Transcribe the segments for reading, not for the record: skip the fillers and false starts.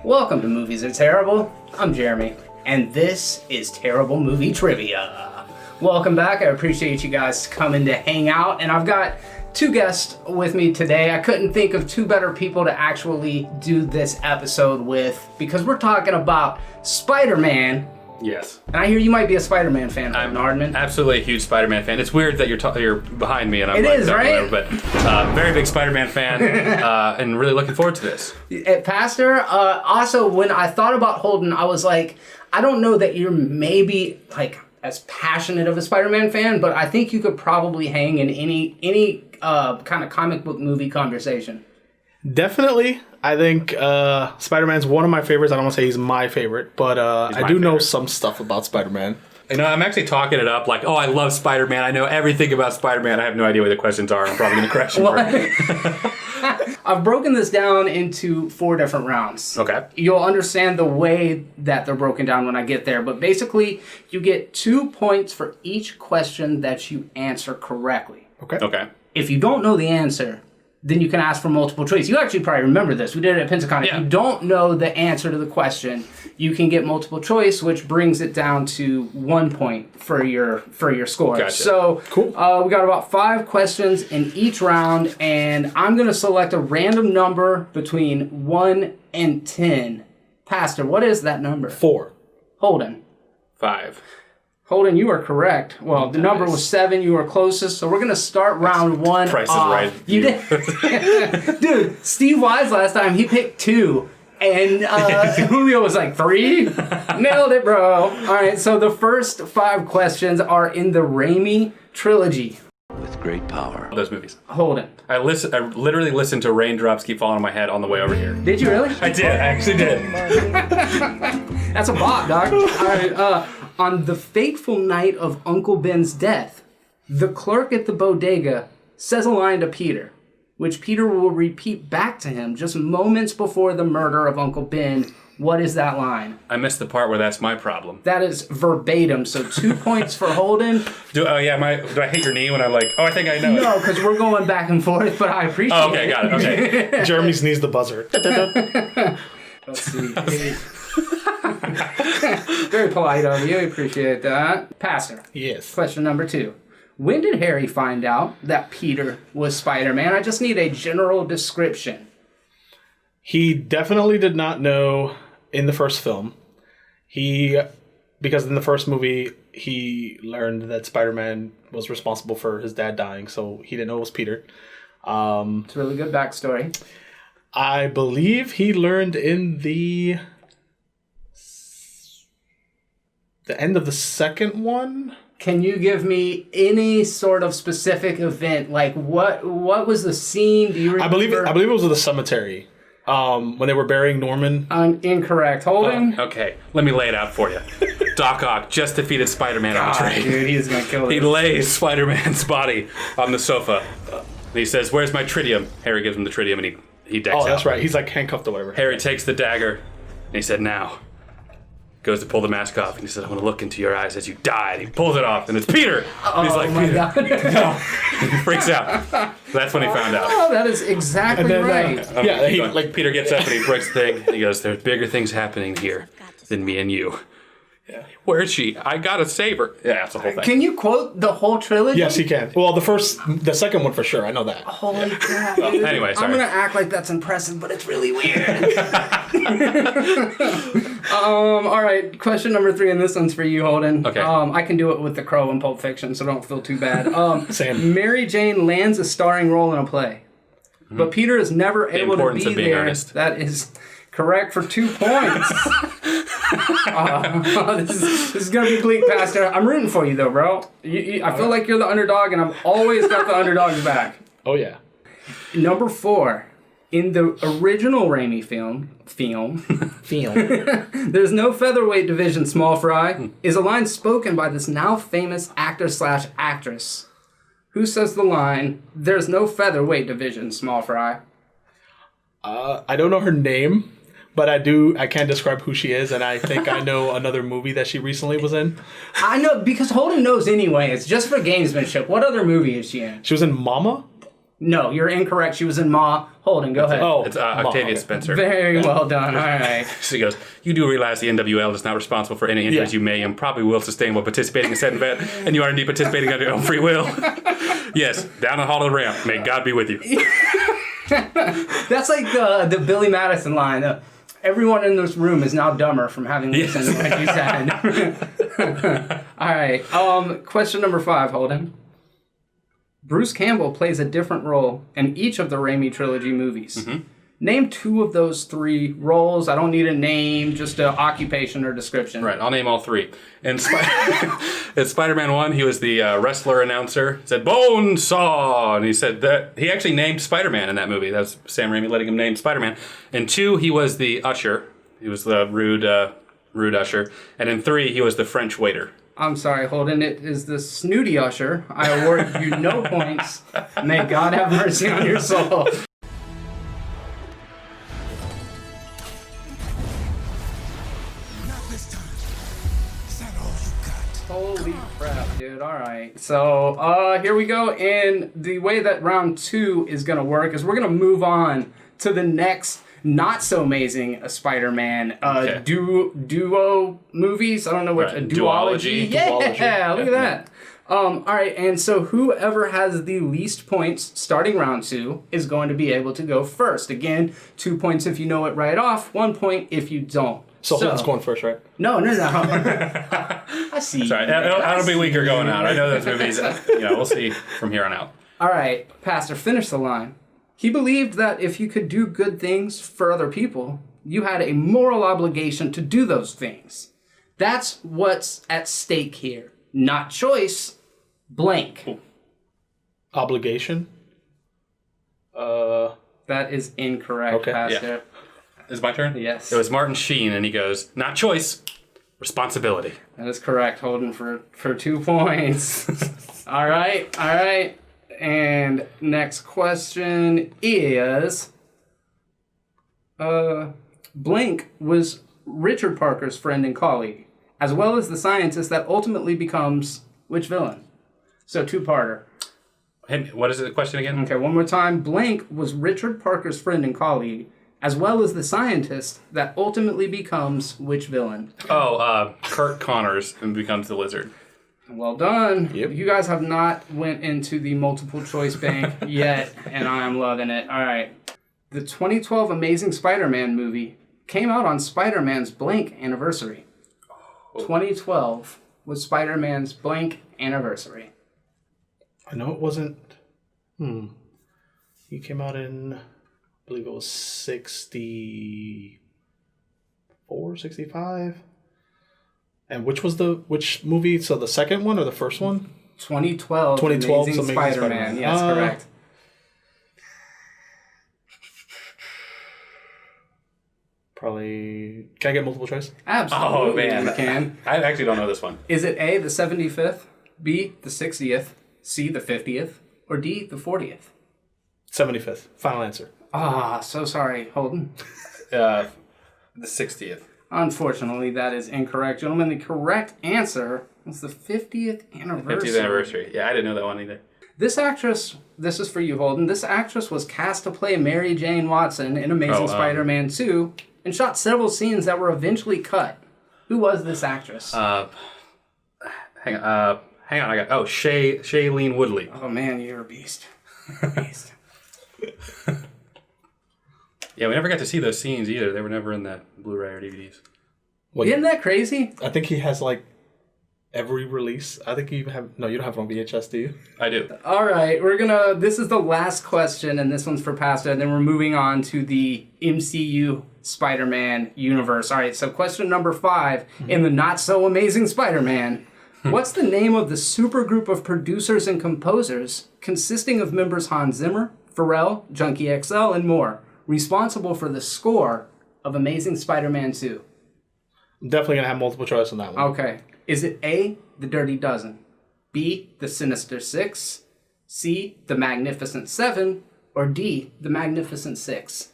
Welcome to Movies Are Terrible. I'm Jeremy, and this is Terrible Movie Trivia. Welcome back. I appreciate you guys coming to hang out, and I've got two guests with me today. I couldn't think of two better people to actually do this episode with because we're talking about Spider-Man. Yes. And I hear you might be a Spider-Man fan, Holden Hardman. Absolutely a huge Spider-Man fan. It's weird that you're behind me and I'm right? But very big Spider-Man fan and really looking forward to this. Pastor, also when I thought about Holden, I was like, I don't know that you're maybe like as passionate of a Spider-Man fan, but I think you could probably hang in any kind of comic book movie conversation. Definitely. I think Spider-Man's one of my favorites. I don't want to say he's my favorite, but I do know some stuff about Spider-Man. You know, I'm actually talking it up like, oh, I love Spider-Man. I know everything about Spider-Man. I have no idea what the questions are. I'm probably going to correct you. I've broken this down into 4 different rounds. Okay. You'll understand the way that they're broken down when I get there, but basically you get 2 points for each question that you answer correctly. Okay. If you don't know the answer, then you can ask for multiple choice. You actually probably remember this. We did it at Pensacon. Yeah. If you don't know the answer to the question, you can get multiple choice, which brings it down to 1 point for your score. Gotcha. So Cool. We got about 5 questions in each round, and I'm going to select a random number between 1 and 10. Pastor, what is that number? 4. Holden. 5. Holden, you are correct. Well, the number was 7. You were closest. So we're going to start round 1 Price off. is right. You did. Dude, Steve Wise last time, he picked 2. And Julio was like 3. Nailed it, bro. All right, so the first 5 questions are in the Raimi trilogy. With great power. Those movies. Holden. I literally listened to Raindrops Keep Falling on My Head on the way over here. Did you really? I did. I actually did. That's a bop, dog. All right, on the fateful night of Uncle Ben's death, the clerk at the bodega says a line to Peter, which Peter will repeat back to him just moments before the murder of Uncle Ben. What is that line? I missed the part where that's my problem. That is verbatim, so 2 points for Holden. Do I hit your knee when I'm like, oh, I think I know it? No, because we're going back and forth, but I appreciate it. Oh, okay, got it. Okay. Jeremy's knee's the buzzer. Let's see. Very polite of you. I appreciate that. Pastor. Yes. Question number 2. When did Harry find out that Peter was Spider-Man? I just need a general description. He definitely did not know in the first film. Because in the first movie, he learned that Spider-Man was responsible for his dad dying, so he didn't know it was Peter. It's a really good backstory. I believe he learned in the end of the second one. Can you give me any sort of specific event? Like what was the scene? Do you remember? I believe it was at the cemetery. When they were burying Norman. Incorrect. Holden? Okay, let me lay it out for you. Doc Ock just defeated Spider-Man on the train. Dude, he's gonna kill He this. lays Spider-Man's body on the sofa. And he says, where's my tritium? Harry gives him the tritium and he decks out. Oh, that's right. He's like handcuffed or whatever. Harry takes the dagger and he said, now. Goes to pull the mask off and he said, I want to look into your eyes as you die. And he pulls it off and it's Peter. And he's like, my Peter. God. No. He freaks out. That's when he found out. Oh, that is exactly right. Like Peter gets up and he breaks the thing. And he goes, there's bigger things happening here than me and you. Yeah. Where is she? I gotta save her. Yeah, that's the whole thing. Can you quote the whole trilogy? Yes, he can. Well, the second one for sure. I know that. Holy crap, dude. Anyway, sorry. I'm gonna act like that's impressive, but it's really weird. All right, question number 3, and this one's for you, Holden. Okay. I can do it with the Crow in Pulp Fiction, so don't feel too bad. Same. Mary Jane lands a starring role in a play, but Peter is never able to importance be of being there. earnest. That is correct for 2 points. This is gonna be bleak, Pastor. I'm rooting for you though, bro. I feel like you're the underdog, and I've always got the underdog's back. Oh, yeah. Number 4. In the original Raimi film, there's no featherweight division, small fry, is a line spoken by this now famous actor/actress. Who says the line, there's no featherweight division, small fry? I don't know her name, but I can describe who she is, and I think I know another movie that she recently was in. I know, because Holden knows anyway. It's just for gamesmanship. What other movie is she in? She was in Mama? No, you're incorrect. She was in Ma. Holden, go ahead. Oh, It's Octavia Spencer. Very well done. All right. So he goes, you do realize the NWL is not responsible for any injuries you may and probably will sustain while participating in said event, and you are indeed participating on your own free will. Yes, down the hall of the ramp. May God be with you. That's like the Billy Madison line. Everyone in this room is now dumber from having listened to what you said. All right. Question number 5, Holden. Bruce Campbell plays a different role in each of the Raimi trilogy movies. Mm-hmm. Name 2 of those 3 roles. I don't need a name, just an occupation or description. Right, I'll name all 3. In Spider-Man 1, he was the wrestler announcer. He said, "Bone saw!" And he said that he actually named Spider-Man in that movie. That was Sam Raimi letting him name Spider-Man. In 2, he was the usher. He was the rude usher. And in 3, he was the French waiter. I'm sorry, Holden. It is the snooty usher. I award you no points. May God have mercy on your soul. Holy crap, dude. All right. So, here we go. And the way that round 2 is going to work is we're going to move on to the next not so amazing Spider-Man duo movies. I don't know what a duology. Yeah, look at that. All right, and so whoever has the least points starting round 2 is going to be able to go first. Again, 2 points if you know it right off, 1 point if you don't. So Holden's going first, right? No. I see. Sorry, that'll be weaker going out. I know those movies. We'll see from here on out. All right, Pastor, finish the line. He believed that if you could do good things for other people, you had a moral obligation to do those things. That's what's at stake here. Not choice, blank. Ooh. Obligation? That is incorrect, okay. Pastor. Yeah. Is it my turn? Yes. It was Martin Sheen, and he goes, "Not choice, responsibility." That is correct, Holden, for 2 points. All right. And next question is, Blink was Richard Parker's friend and colleague, as well as the scientist that ultimately becomes which villain? So 2-parter. Hey, what is the question again? Okay, one more time. Blink was Richard Parker's friend and colleague, as well as the scientist that ultimately becomes which villain? Kurt Connors and becomes the Lizard. Well done. Yep. You guys have not went into the multiple choice bank yet, and I am loving it. All right. The 2012 Amazing Spider-Man movie came out on Spider-Man's blank anniversary. 2012 was Spider-Man's blank anniversary. I know it wasn't... He came out in, I believe it was 64, 65? And which movie? So the second one or the first one? 2012 Amazing Spider-Man. Yes, correct. Probably... Can I get multiple choice? Absolutely. Oh, man. You can. I actually don't know this one. Is it A, the 75th, B, the 60th, C, the 50th, or D, the 40th? 75th. Final answer. So sorry, Holden. The 60th. Unfortunately, that is incorrect. Gentlemen, the correct answer was the 50th anniversary. 50th anniversary. Yeah, I didn't know that one either. This actress, this is for you, Holden. This actress was cast to play Mary Jane Watson in Amazing Spider-Man 2 and shot several scenes that were eventually cut. Who was this actress? Hang on. Shailene Woodley. Oh man, you're a beast. Yeah, we never got to see those scenes either. They were never in that Blu-ray or DVDs. Wait, Isn't that crazy? I think he has like every release. I think you even have... No, you don't have it on VHS, do you? I do. All right, this is the last question, and this one's for Pastor, and then we're moving on to the MCU Spider-Man universe. All right, so question number 5, in the not-so-amazing Spider-Man, what's the name of the supergroup of producers and composers consisting of members Hans Zimmer, Pharrell, Junkie XL, and more, responsible for the score of Amazing Spider-Man 2? I'm definitely going to have multiple choice on that one. Okay. Is it A, The Dirty Dozen, B, The Sinister Six, C, The Magnificent Seven, or D, The Magnificent Six?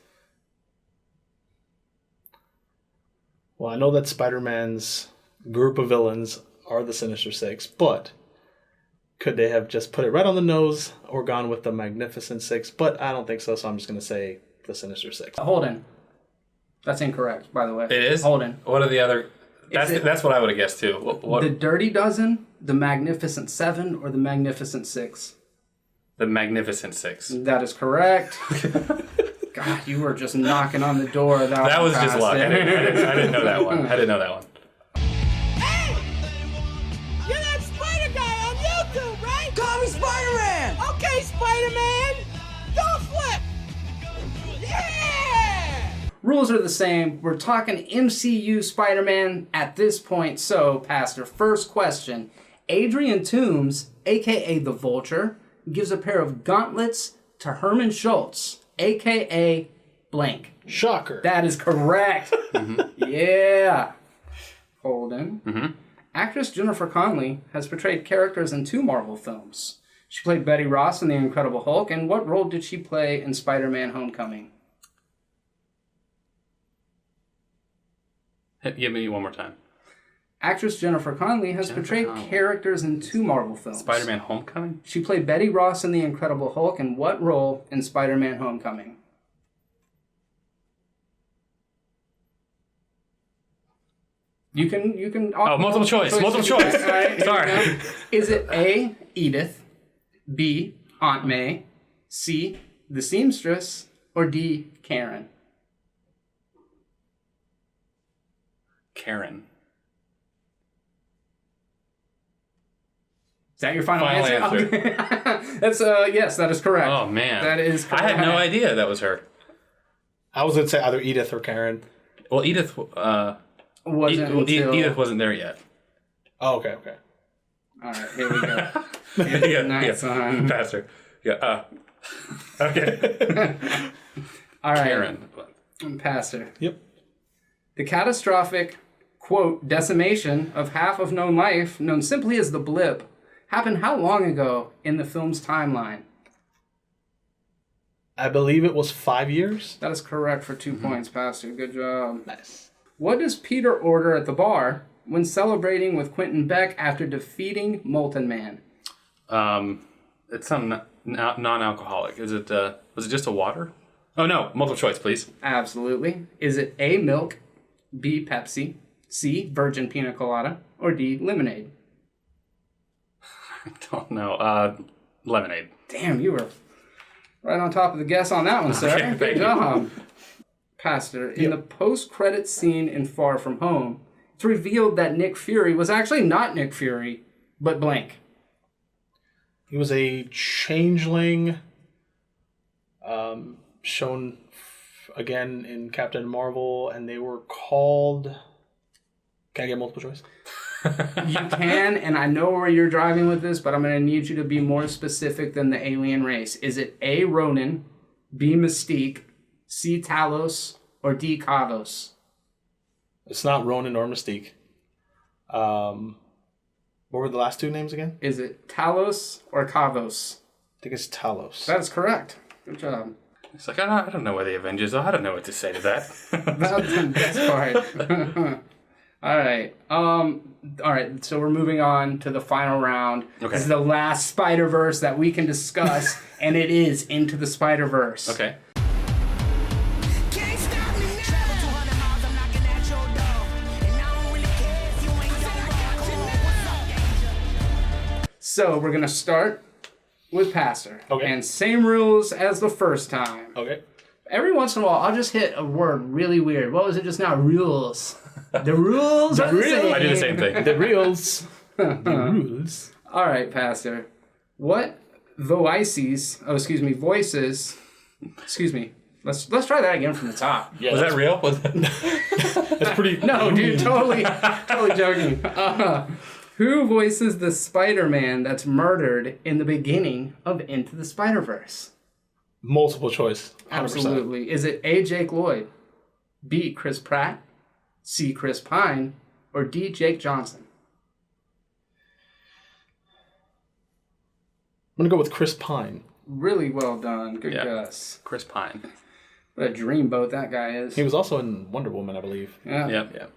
Well, I know that Spider-Man's group of villains are the Sinister Six, but Could they have just put it right on the nose or gone with the Magnificent Six? But I don't think so, so I'm just going to say the Sinister Six. Holden. That's incorrect, by the way. It is? Holden. What are the other... That's what I would have guessed, too. What? The Dirty Dozen, the Magnificent Seven, or the Magnificent Six? The Magnificent Six. That is correct. God, you were just knocking on the door. That was just luck. I didn't know that one. I didn't know that one. You're that spider guy on YouTube, right? Call me Spider-Man! Okay, Spider-Man! Don't flip! Yeah! Rules are the same. We're talking MCU Spider-Man at this point. So, Pastor, first question. Adrian Toomes, a.k.a. the Vulture, gives a pair of gauntlets to Herman Schultz, a.k.a. blank. Shocker. That is correct. Yeah. Holden. Actress Jennifer Connelly has portrayed characters in 2 Marvel films. She played Betty Ross in The Incredible Hulk, and what role did she play in Spider-Man Homecoming? Give me one more time. Actress Jennifer Connelly has portrayed characters in 2 Marvel films. Spider-Man Homecoming? She played Betty Ross in The Incredible Hulk, and what role in Spider-Man Homecoming? You can. Multiple choice. Multiple choice. All right, Sorry. Is it A, Edith, B, Aunt May, C, the seamstress, or D, Karen? Karen. Is that your final Final answer. Okay. That's yes, that is correct. Oh man, that is correct. I had no idea that was her. I was going to say either Edith or Karen. Well, Edith. Edith wasn't there yet. Oh, okay. All right, here we go. Nice one. Faster. Yeah. Okay. All right. Karen. Pastor. Yep. The catastrophic, quote, decimation of half of known life, known simply as the blip, happened how long ago in the film's timeline? I believe it was 5 years. That is correct for 2 points, Pastor. Good job. Nice. What does Peter order at the bar when celebrating with Quentin Beck after defeating Molten Man? It's some non-alcoholic. Is it? Was it just a water? Oh no! Multiple choice, please. Absolutely. Is it A, milk, B, Pepsi, C, virgin pina colada, or D, lemonade? I don't know. Lemonade. Damn, you were right on top of the guess on that one, sir. Okay, Good job. Pastor, in the post-credit scene in Far From Home, it's revealed that Nick Fury was actually not Nick Fury, but blank. He was a changeling, shown again in Captain Marvel, and they were called... Can I get multiple choice? You can, and I know where you're driving with this, but I'm going to need you to be more specific than the alien race. Is it A, Ronin, B, Mystique, C, Talos, or D, Kavos? It's not Ronin or Mystique. What were the last 2 names again? Is it Talos or Kavos? I think it's Talos. That is correct. Good job. It's like, I don't know where the Avengers are. I don't know what to say to that. That's the best part. All right, so we're moving on to the final round. Okay. This is the last Spider-Verse that we can discuss, and it is Into the Spider-Verse. Okay. Can't stop me now. Travel 200 miles, I'm knocking at your door. And I don't really care if you ain't gon' rock. So we're going to start with Pastor. Okay. And same rules as the first time. Okay. Every once in a while, I'll just hit a word really weird. What was it just now? Rules. The rules are the same. I do the same thing. The reels. The rules. All right, Pastor. What voices, let's try that again from the top. Yeah, Was that real? That's pretty... No, dude, totally joking. Who voices the Spider-Man that's murdered in the beginning of Into the Spider-Verse? Multiple choice. 100%. Absolutely. Is it A, Jake Lloyd, B, Chris Pratt, C, Chris Pine, or D, Jake Johnson? I'm going to go with Chris Pine. Really well done. Good Yeah. guess. Chris Pine. What a dreamboat that guy is. He was also in Wonder Woman, I believe. Yeah. Yep.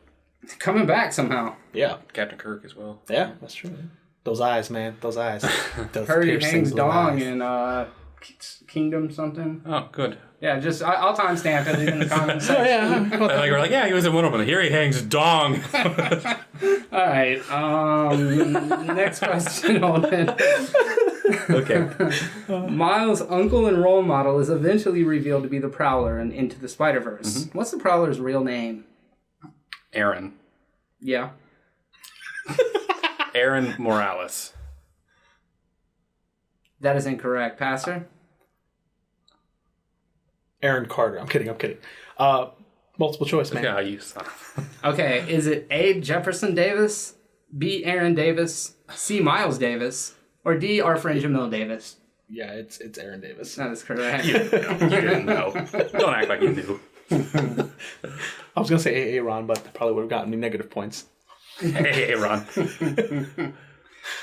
Coming back somehow. Yeah. Captain Kirk as well. Yeah, that's true. Those eyes, man. Those eyes. Those Heard he piercing hangs blue dong eyes. in Kingdom something. Oh, good. Yeah, just I'll timestamp it in the comments Oh, section. yeah. Like we're like, yeah, he was in Wonder Woman. Here he hangs dong. All right. Next question, Holden. Okay. Miles' uncle and role model is eventually revealed to be the Prowler in Into the Spider-Verse. What's the Prowler's real name? Aaron. Yeah. Aaron Morales. That is incorrect. Pastor? Aaron Carter. I'm kidding. Multiple choice, man. Yeah, you son. Okay, is it A, Jefferson Davis, B, Aaron Davis, C, Miles Davis, or D, our friend Jamil Davis? Yeah, it's Aaron Davis. That is correct. You didn't know. Don't act like you knew. I was gonna say Aaron, but that probably would have gotten me negative points. Hey, Ron.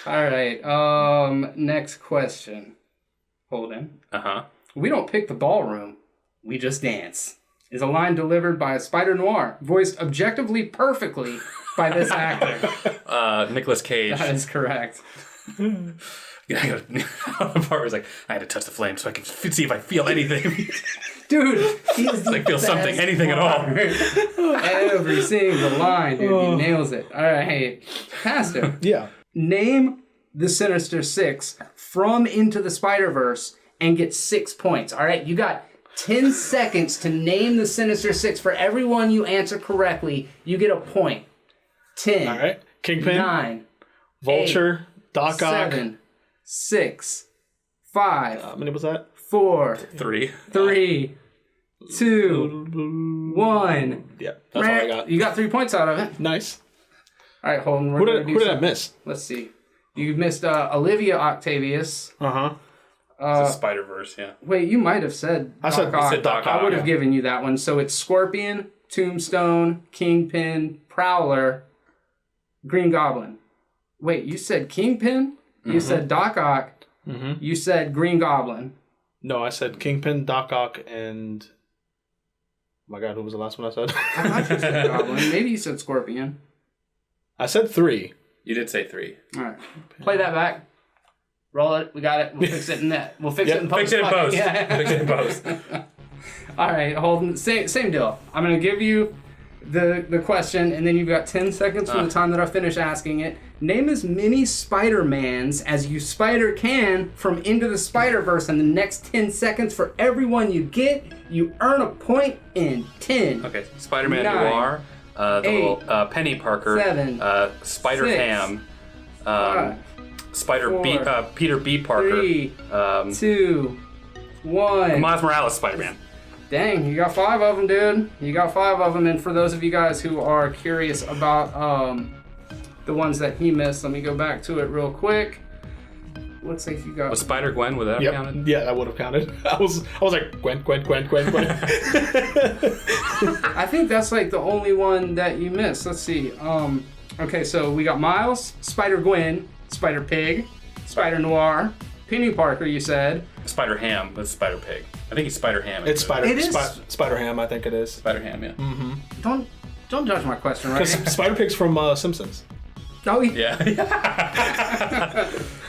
All right. Next question. Holden. Uh-huh. We don't pick the ballroom. We just dance. Is a line delivered by a Spider Noir, voiced objectively perfectly by this actor. Nicolas Cage. That is correct. The part was like, I had to touch the flame so I could see if I feel anything. Dude, he's Like feel something, anything at all. Every single line, dude. He nails it. All right. Pastor. Yeah. Name the Sinister Six from Into the Spider-Verse and get 6 points. All right, you got 10 seconds to name the Sinister Six. For everyone you answer correctly, you get a point. 10. All right. Kingpin. 9. Vulture. Doc Ock. 7. 6. 5. How many was that? 4. 3. 3. 2. 1. Yeah, that's all I got. You got 3 points out of it. Nice. All right, Holden. Who did I miss? Let's see. You missed Olivia Octavius. Uh-huh. It's a Spider-Verse, yeah. Wait, you might have said I said Doc I Ock, would have yeah. given you that one. So it's Scorpion, Tombstone, Kingpin, Prowler, Green Goblin. Wait, you said Kingpin? You said Doc Ock. You said Green Goblin. No, I said Kingpin, Doc Ock, and... Oh my God, who was the last one I said? I thought you said Goblin. Maybe you said Scorpion. I said 3. You did say 3. All right. Play that back. Roll it. We got it. We'll fix it in that. We'll fix it in post. Fix it in post. Yeah. Fix it in post. All right, Holden. Same deal. I'm going to give you the question, and then you've got 10 seconds from the time that I finish asking it. Name as many Spider-Mans as you spider can from Into the Spider-Verse in the next 10 seconds. For everyone you get, you earn a point in 10. Okay, Spider-Man 9, Noir, the 8, little Penny Parker, 7, Spider-Ham, 5, Peter B. Parker, 3, 2, 1. Miles Morales Spider-Man. Dang, you got 5 of them, dude. You got 5 of them. And for those of you guys who are curious about the ones that he missed, let me go back to it real quick. Looks like you got... Was Spider-Gwen, would that have counted? Yeah, that would have counted. I was like, Gwen. I think that's like the only one that you missed. Let's see. Okay, so we got Miles, Spider-Gwen, Spider-Pig, Spider-Noir, Penny Parker, you said. Spider-Ham, that's Spider-Pig. I think he's Spider-Ham. It's Spider-Ham, I think it is. Spider-Ham, yeah. Don't judge my question, right? Because Spider-Pig's from Simpsons. Oh, Yeah.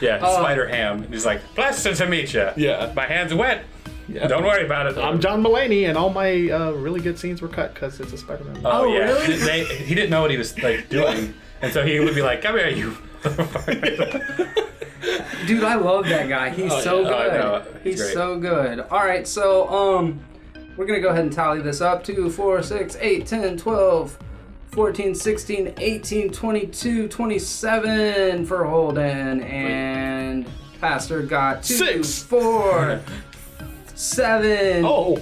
Yeah, Spider-Ham. He's like, blessed to meet you. Yeah. My hand's wet. Yeah. Don't worry about it. I'm John Mulaney, and all my really good scees were cut because it's a Spider-Man. Oh, yeah. really? He didn't know what he was like doing. And so he would be like, come here, you. Dude, I love that guy. He's so good. I know. He's Great. so good. All right, so we're going to go ahead and tally this up. 2, 4, 6, 8, 10, 12, 14, 16, 18, 22, 27 for Holden. And Pastor got 2, 6, 4, 7, Oh,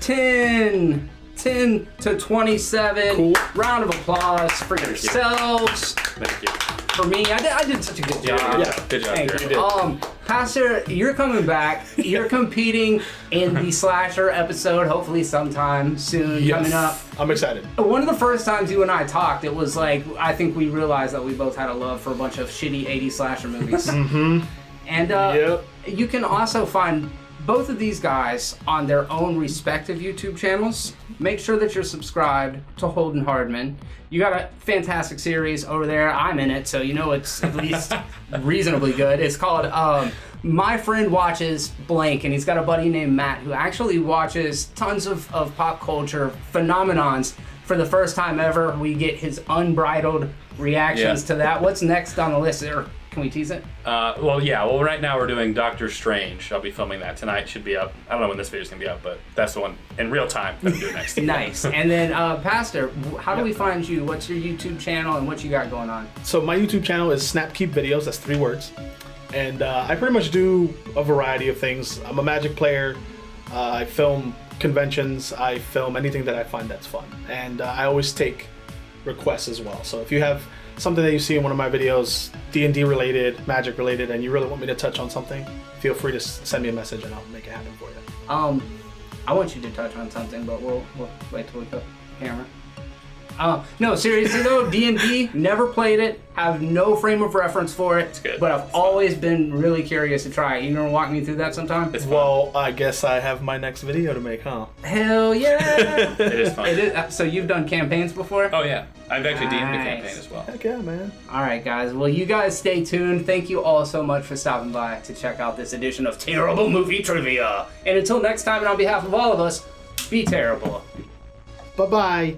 10 to 27. Cool. Round of applause for yourselves. Thank you. For me, I did such a good job. Yeah. Good job, Thank Jerry. you. Pastor, you're coming back. You're competing in the slasher episode, hopefully sometime soon coming up. I'm excited. One of the first times you and I talked, it was like, I think we realized that we both had a love for a bunch of shitty 80s slasher movies. And Yep. you can also find both of these guys on their own respective YouTube channels. Make sure that you're subscribed to Holden Hardman. You got a fantastic series over there. I'm in it, so you know it's at least reasonably good. It's called My Friend Watches Blank, and he's got a buddy named Matt who actually watches tons of pop culture phenomenons. For the first time ever, we get his unbridled reactions to that. What's next on the list? Or can we tease it? Well, right now we're doing Doctor Strange. I'll be filming that tonight. Should be up. I don't know when this video's gonna be up, but that's the one in real time that I'm doing next. Nice. And then, Pastor, how do we find you? What's your YouTube channel and what you got going on? So my YouTube channel is Snapkeep Videos. That's 3 words. And I pretty much do a variety of things. I'm a Magic player. I film conventions. I film anything that I find that's fun. And I always take requests as well. So if you have something that you see in one of my videos, D&D related, Magic related, and you really want me to touch on something, feel free to send me a message and I'll make it happen for you. I want you to touch on something, but we'll wait till we put the camera. No, seriously though, D&D, never played it, have no frame of reference for it, good. But I've always been really curious to try it. You gonna walk me through that sometime? It's fun. Well, I guess I have my next video to make, huh? Hell yeah! It is fun. It is. So you've done campaigns before? Oh yeah, I've actually DM'd a Nice. campaign as well. Heck yeah, man. All right, guys. Well, you guys stay tuned. Thank you all so much for stopping by to check out this edition of Terrible Movie Trivia. And until next time, and on behalf of all of us, be terrible. Bye-bye.